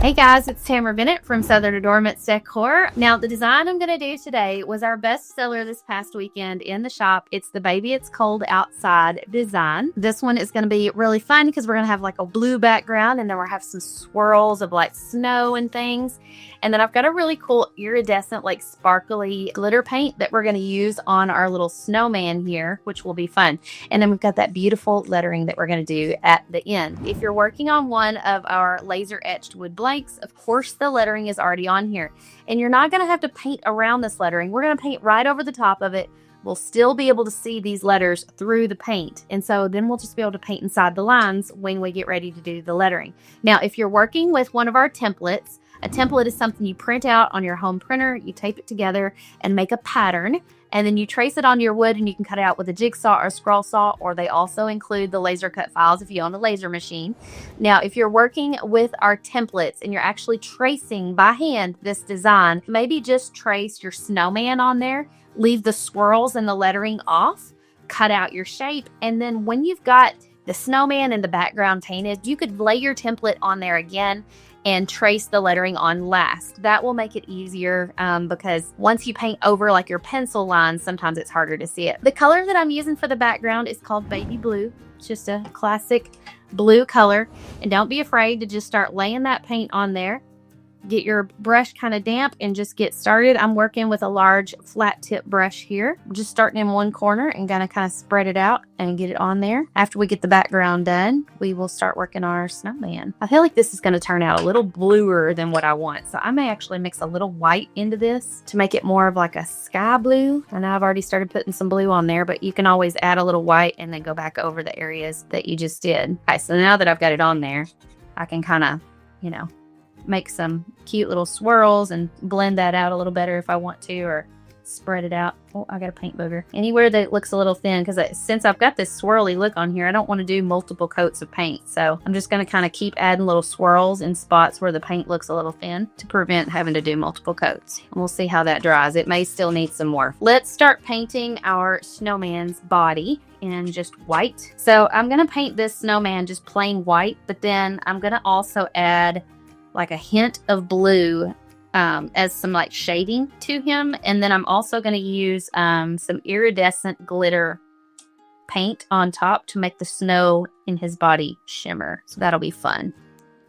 Hey guys, it's Tamara Bennett from Southern Adornments Decor. Now, the design I'm going to do today was our best seller this past weekend in the shop. It's the Baby It's Cold Outside design. This one is going to be really fun because we're going to have like a blue background, and then we'll have some swirls of like snow and things. And then I've got a really cool iridescent, like sparkly glitter paint that we're going to use on our little snowman here, which will be fun. And then we've got that beautiful lettering that we're going to do at the end. If you're working on one of our laser etched wood blanks, of course the lettering is already on here. And you're not going to have to paint around this lettering. We're going to paint right over the top of it. We'll still be able to see these letters through the paint. And so then we'll just be able to paint inside the lines when we get ready to do the lettering. Now, if you're working with one of our templates, a template is something you print out on your home printer, you tape it together and make a pattern, and then you trace it on your wood, and you can cut it out with a jigsaw or a scroll saw, or they also include the laser cut files if you own a laser machine. Now, if you're working with our templates and you're actually tracing by hand this design, maybe just trace your snowman on there, leave the swirls and the lettering off, cut out your shape, and then when you've got the snowman in the background painted, you could lay your template on there again and trace the lettering on last. That will make it easier because once you paint over like your pencil lines, sometimes it's harder to see it. The color that I'm using for the background is called Baby Blue. It's just a classic blue color. And don't be afraid to just start laying that paint on there. Get your brush kind of damp and just get started. I'm working with a large flat tip brush here. I'm just starting in one corner and gonna kind of spread it out and get it on there. After we get the background done, we will start working on our snowman. I feel like this is gonna turn out a little bluer than what I want. So I may actually mix a little white into this to make it more of like a sky blue. I know I've already started putting some blue on there, but you can always add a little white and then go back over the areas that you just did. Okay, so now that I've got it on there, I can kind of, make some cute little swirls and blend that out a little better if I want to, or spread it out. Oh, I got a paint booger. Anywhere that looks a little thin, because since I've got this swirly look on here, I don't want to do multiple coats of paint. So I'm just going to kind of keep adding little swirls in spots where the paint looks a little thin to prevent having to do multiple coats. And we'll see how that dries. It may still need some more. Let's start painting our snowman's body in just white. So I'm going to paint this snowman just plain white, but then I'm going to also add like a hint of blue as some like shading to him. And then I'm also going to use some iridescent glitter paint on top to make the snow in his body shimmer. So that'll be fun.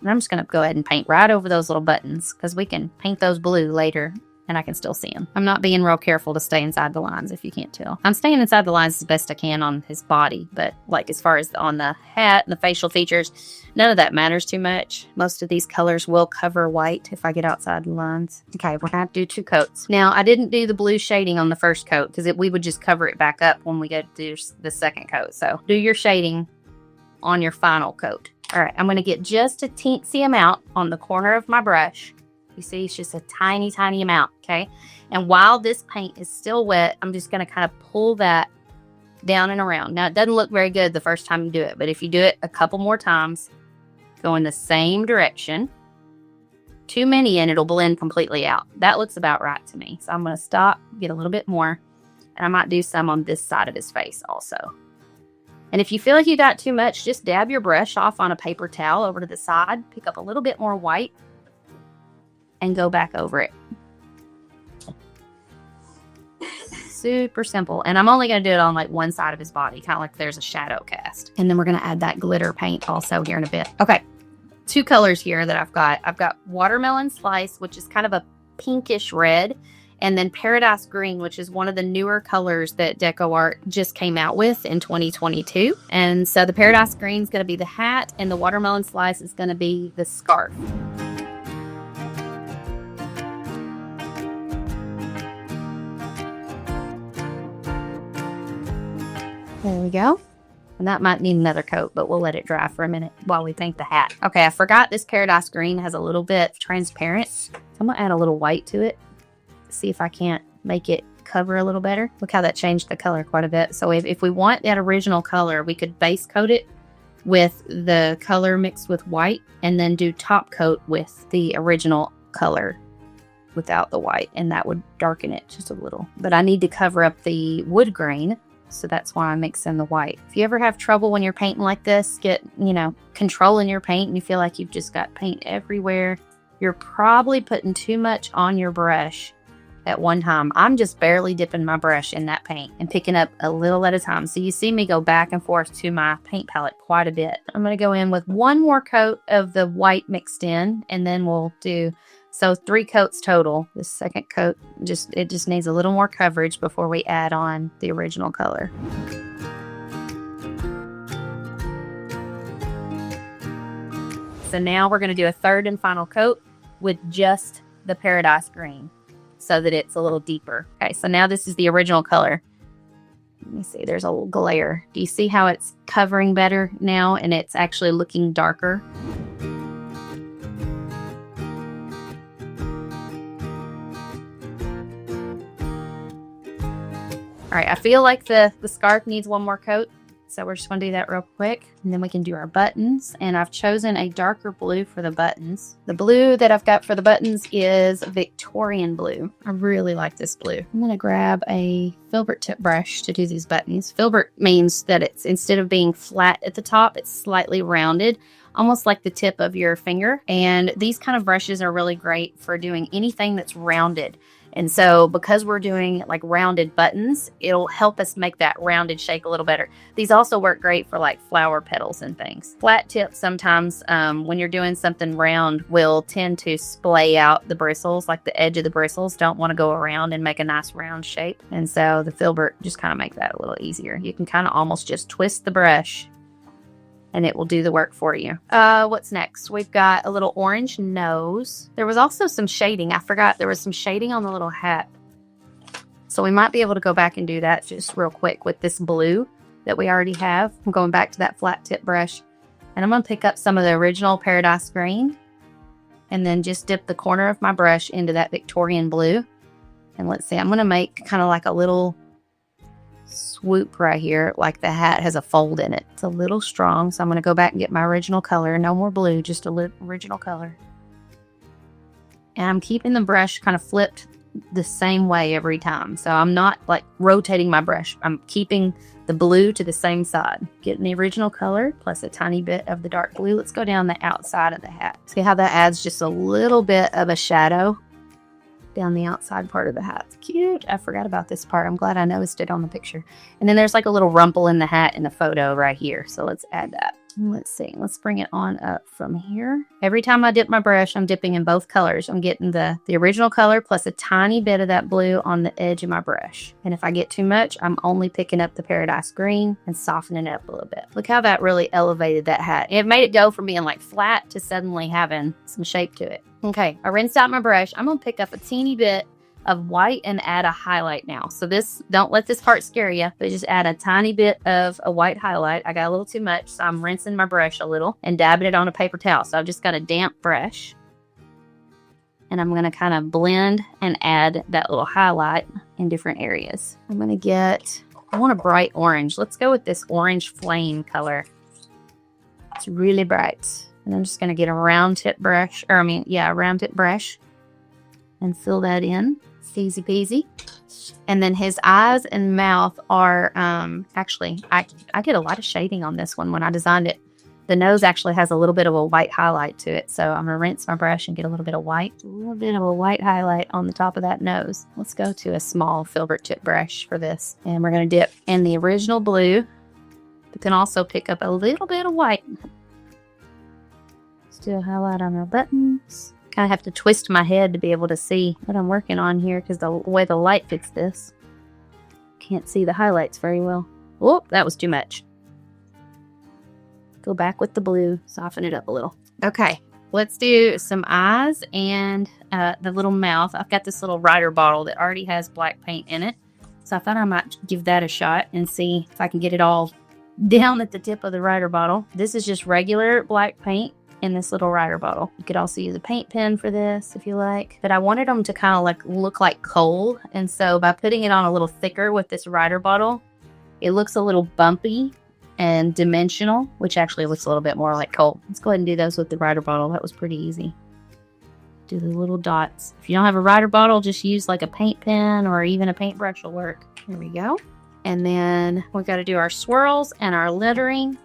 And I'm just going to go ahead and paint right over those little buttons because we can paint those blue later and I can still see him. I'm not being real careful to stay inside the lines, if you can't tell. I'm staying inside the lines as best I can on his body, but like as far as on the hat and the facial features, none of that matters too much. Most of these colors will cover white if I get outside the lines. Okay, we're gonna have to do 2 coats. Now, I didn't do the blue shading on the first coat because we would just cover it back up when we go to do the second coat. So do your shading on your final coat. All right, I'm gonna get just a teensy amount on the corner of my brush. You see, it's just a tiny, tiny amount, okay? And while this paint is still wet, I'm just going to kind of pull that down and around. Now, it doesn't look very good the first time you do it, but if you do it a couple more times, go in the same direction. Too many and it'll blend completely out. That looks about right to me. So I'm going to stop, get a little bit more, and I might do some on this side of his face also. And if you feel like you got too much, just dab your brush off on a paper towel over to the side, pick up a little bit more white, and go back over it. Super simple. And I'm only going to do it on like one side of his body, kind of like there's a shadow cast. And then we're going to add that glitter paint also here in a bit. Okay, 2 colors here that I've got. I've got Watermelon Slice, which is kind of a pinkish red, and then Paradise Green, which is one of the newer colors that Deco Art just came out with in 2022. And so the Paradise Green is going to be the hat, and the Watermelon Slice is going to be the scarf. There we go. And that might need another coat, but we'll let it dry for a minute while we paint the hat. Okay, I forgot this Paradise Green has a little bit transparent. So I'm going to add a little white to it. See if I can't make it cover a little better. Look how that changed the color quite a bit. So if we want that original color, we could base coat it with the color mixed with white and then do top coat with the original color without the white, and that would darken it just a little. But I need to cover up the wood grain, so that's why I mix in the white. If you ever have trouble when you're painting like this, controlling your paint and you feel like you've just got paint everywhere, you're probably putting too much on your brush at one time. I'm just barely dipping my brush in that paint and picking up a little at a time. So you see me go back and forth to my paint palette quite a bit. I'm going to go in with one more coat of the white mixed in, and then we'll do, so 3 coats total. The second coat, it just needs a little more coverage before we add on the original color. So now we're going to do a third and final coat with just the Paradise Green so that it's a little deeper. Okay, so now this is the original color. Let me see, there's a little glare. Do you see how it's covering better now and it's actually looking darker? All right, I feel like the scarf needs one more coat. So we're just going to do that real quick, and then we can do our buttons. And I've chosen a darker blue for the buttons. The blue that I've got for the buttons is Victorian blue. I really like this blue. I'm going to grab a filbert tip brush to do these buttons. Filbert means that it's, instead of being flat at the top, it's slightly rounded, almost like the tip of your finger. And these kind of brushes are really great for doing anything that's rounded. And so because we're doing like rounded buttons, it'll help us make that rounded shape a little better. These also work great for like flower petals and things. Flat tips sometimes when you're doing something round will tend to splay out the bristles, like the edge of the bristles don't want to go around and make a nice round shape. And so the filbert just kind of make that a little easier. You can kind of almost just twist the brush and it will do the work for you. What's next? We've got a little orange nose. There was also some shading. I forgot there was some shading on the little hat. So we might be able to go back and do that just real quick with this blue that we already have. I'm going back to that flat tip brush, and I'm gonna pick up some of the original Paradise Green and then just dip the corner of my brush into that Victorian blue. And let's see, I'm gonna make kind of like a little swoop right here, like the hat has a fold in it. It's a little strong, so I'm going to go back and get my original color. No more blue, just a original color. And I'm keeping the brush kind of flipped the same way every time. So I'm not like rotating my brush. I'm keeping the blue to the same side. Getting the original color plus a tiny bit of the dark blue. Let's go down the outside of the hat. See how that adds just a little bit of a shadow down the outside part of the hat. It's cute. I forgot about this part. I'm glad I noticed it on the picture. And then there's like a little rumple in the hat in the photo right here. So let's add that. Let's see. Let's bring it on up from here. Every time I dip my brush, I'm dipping in both colors. I'm getting the original color plus a tiny bit of that blue on the edge of my brush. And if I get too much, I'm only picking up the Paradise Green and softening it up a little bit. Look how that really elevated that hat. It made it go from being like flat to suddenly having some shape to it. Okay, I rinsed out my brush. I'm going to pick up a teeny bit of white and add a highlight now. So this, don't let this part scare you, but just add a tiny bit of a white highlight. I got a little too much, so I'm rinsing my brush a little and dabbing it on a paper towel. So I've just got a damp brush. And I'm going to kind of blend and add that little highlight in different areas. I'm going to get, I want a bright orange. Let's go with this orange flame color. It's really bright. And I'm just going to get a round tip brush, a round tip brush and fill that in. It's easy peasy. And then his eyes and mouth are, actually, I get a lot of shading on this one when I designed it. The nose actually has a little bit of a white highlight to it. So I'm going to rinse my brush and get a little bit of a white highlight on the top of that nose. Let's go to a small filbert tip brush for this. And we're going to dip in the original blue, but then also pick up a little bit of white. Do a highlight on our buttons. Kind of have to twist my head to be able to see what I'm working on here because the way the light fits this. Can't see the highlights very well. Oh, that was too much. Go back with the blue, soften it up a little. Okay, let's do some eyes and the little mouth. I've got this little Rider bottle that already has black paint in it. So I thought I might give that a shot and see if I can get it all down at the tip of the Rider bottle. This is just regular black paint in this little Rider bottle. You could also use a paint pen for this if you like, but I wanted them to kind of like look like coal, and so by putting it on a little thicker with this Rider bottle, it looks a little bumpy and dimensional, which actually looks a little bit more like coal. Let's go ahead and do those with the Rider bottle. That was pretty easy. Do the little dots. If you don't have a Rider bottle, just use like a paint pen or even a paintbrush will work. There we go. And then we've got to do our swirls and our lettering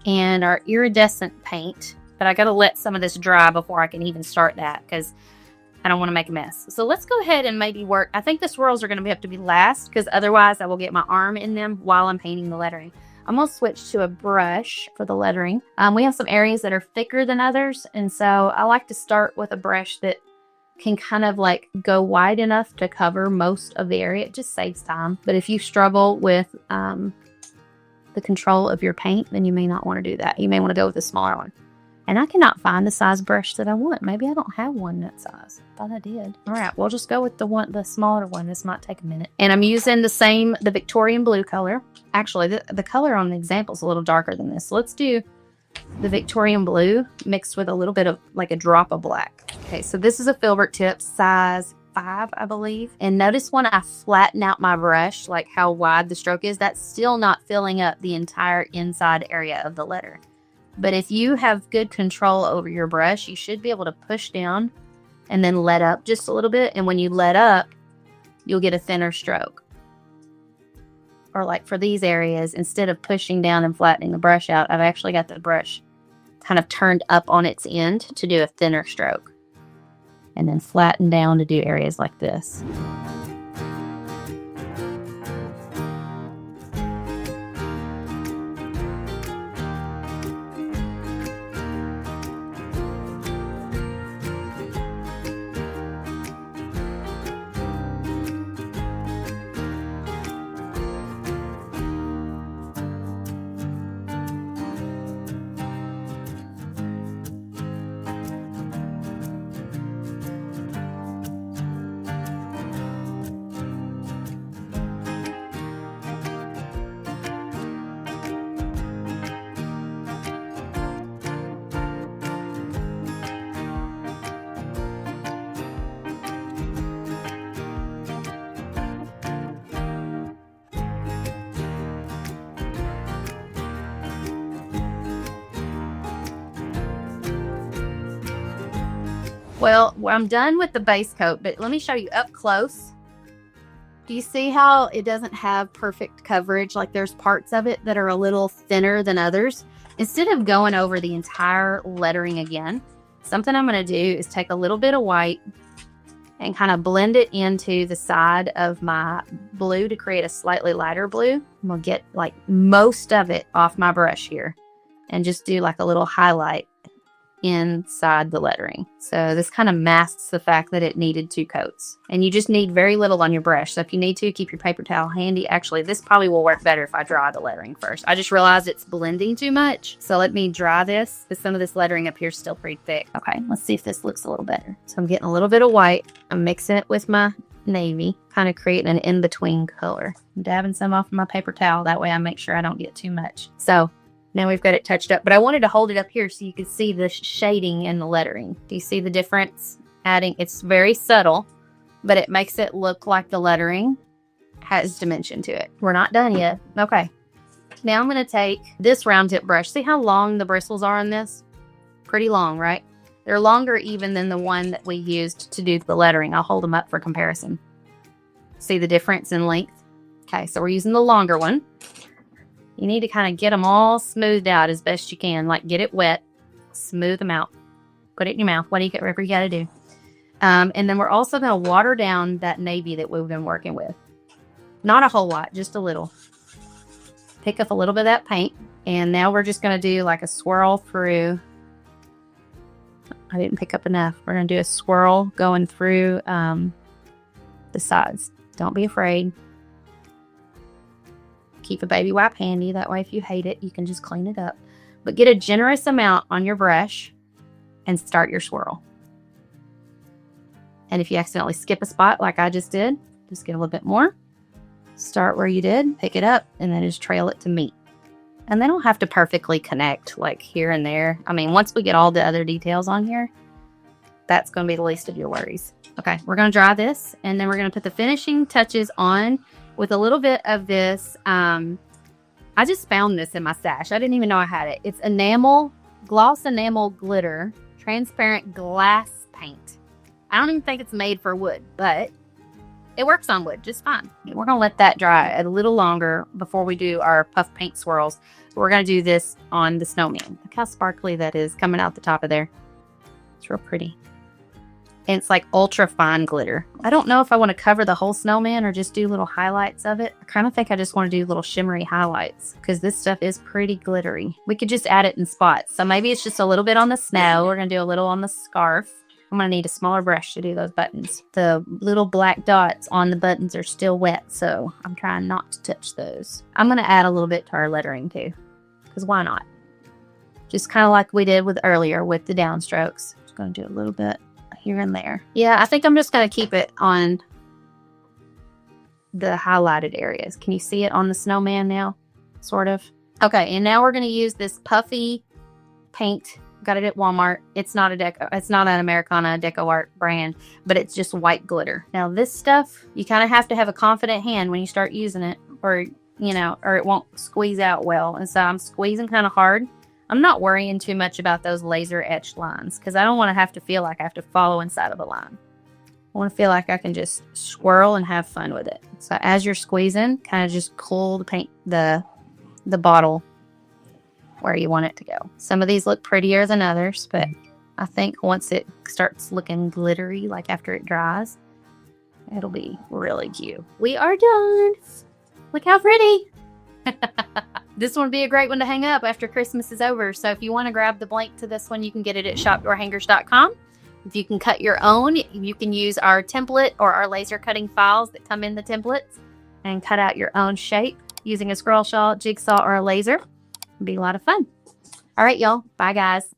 and our iridescent paint. But I got to let some of this dry before I can even start that because I don't want to make a mess. So let's go ahead and maybe work. I think the swirls are going to have to be last because otherwise I will get my arm in them while I'm painting the lettering. I'm going to switch to a brush for the lettering. We have some areas that are thicker than others. And so I like to start with a brush that can kind of like go wide enough to cover most of the area. It just saves time. But if you struggle with the control of your paint, then you may not want to do that. You may want to go with a smaller one. And I cannot find the size brush that I want. Maybe I don't have one that size. Thought I did. All right, we'll just go with the smaller one. This might take a minute. And I'm using the Victorian blue color. Actually, the color on the example is a little darker than this. So let's do the Victorian blue mixed with a little bit of like a drop of black. Okay, so this is a filbert tip, size 5, I believe. And notice when I flatten out my brush, like how wide the stroke is, that's still not filling up the entire inside area of the letter. But if you have good control over your brush, you should be able to push down and then let up just a little bit. And when you let up, you'll get a thinner stroke. Or like for these areas, instead of pushing down and flattening the brush out, I've actually got the brush kind of turned up on its end to do a thinner stroke. And then flatten down to do areas like this. Well, I'm done with the base coat, but let me show you up close. Do you see how it doesn't have perfect coverage? Like there's parts of it that are a little thinner than others. Instead of going over the entire lettering again, something I'm going to do is take a little bit of white and kind of blend it into the side of my blue to create a slightly lighter blue. I'm going to get like most of it off my brush here and just do like a little highlight inside the lettering. So this kind of masks the fact that it needed 2 coats. And you just need very little on your brush. So if you need to, keep your paper towel handy. Actually, this probably will work better if I dry the lettering first. I just realized it's blending too much. So let me dry this because some of this lettering up here is still pretty thick. Okay, let's see if this looks a little better. So I'm getting a little bit of white. I'm mixing it with my navy, kind of creating an in-between color. I'm dabbing some off my paper towel. That way I make sure I don't get too much. So now we've got it touched up, but I wanted to hold it up here so you could see the shading in the lettering. Do you see the difference? It's very subtle, but it makes it look like the lettering has dimension to it. We're not done yet. Okay. Now I'm going to take this round tip brush. See how long the bristles are on this? Pretty long, right? They're longer even than the one that we used to do the lettering. I'll hold them up for comparison. See the difference in length? Okay, so we're using the longer one. You need to kind of get them all smoothed out as best you can. Like get it wet, smooth them out, put it in your mouth, whatever you got to do. And then we're also going to water down that navy that we've been working with. Not a whole lot, just a little. Pick up a little bit of that paint. And now we're just going to do like a swirl through. I didn't pick up enough. We're going to do a swirl going through the sides. Don't be afraid. Keep a baby wipe handy. That way, if you hate it, you can just clean it up. But get a generous amount on your brush and start your swirl. And if you accidentally skip a spot like I just did, just get a little bit more. Start where you did, pick it up, and then just trail it to meet. And they don't have to perfectly connect like here and there. I mean, once we get all the other details on here, that's going to be the least of your worries. Okay, we're going to dry this, and then we're going to put the finishing touches on with a little bit of this. I just found this in my stash. I didn't even know I had it. It's gloss enamel glitter, transparent glass paint. I don't even think it's made for wood, but it works on wood just fine. We're going to let that dry a little longer before we do our puff paint swirls. we're going to do this on the snowman. Look how sparkly that is coming out the top of there. It's real pretty. And it's like ultra fine glitter. I don't know if I want to cover the whole snowman or just do little highlights of it. I kind of think I just want to do little shimmery highlights because this stuff is pretty glittery. We could just add it in spots. So maybe it's just a little bit on the snow. We're going to do a little on the scarf. I'm going to need a smaller brush to do those buttons. The little black dots on the buttons are still wet, so I'm trying not to touch those. I'm going to add a little bit to our lettering too, because why not? Just kind of like we did with earlier with the downstrokes. Just going to do a little bit here and there. Yeah, I think I'm just going to keep it on the highlighted areas. Can you see it on the snowman now? Sort of. Okay, and now we're going to use this puffy paint. Got it at Walmart. It's not an Americana Deco Art brand, but it's just white glitter. Now this stuff, you kind of have to have a confident hand when you start using it, or it won't squeeze out well. And so I'm squeezing kind of hard. I'm not worrying too much about those laser etched lines because I don't want to have to feel like I have to follow inside of a line. I want to feel like I can just swirl and have fun with it. So as you're squeezing, kind of just pull the paint, the bottle where you want it to go. Some of these look prettier than others, but I think once it starts looking glittery, like after it dries, it'll be really cute. We are done. Look how pretty. This one would be a great one to hang up after Christmas is over. So if you want to grab the blank to this one, you can get it at shopdoorhangers.com. If you can cut your own, you can use our template or our laser cutting files that come in the templates and cut out your own shape using a scroll saw, jigsaw, or a laser. It'd be a lot of fun. All right, y'all. Bye, guys.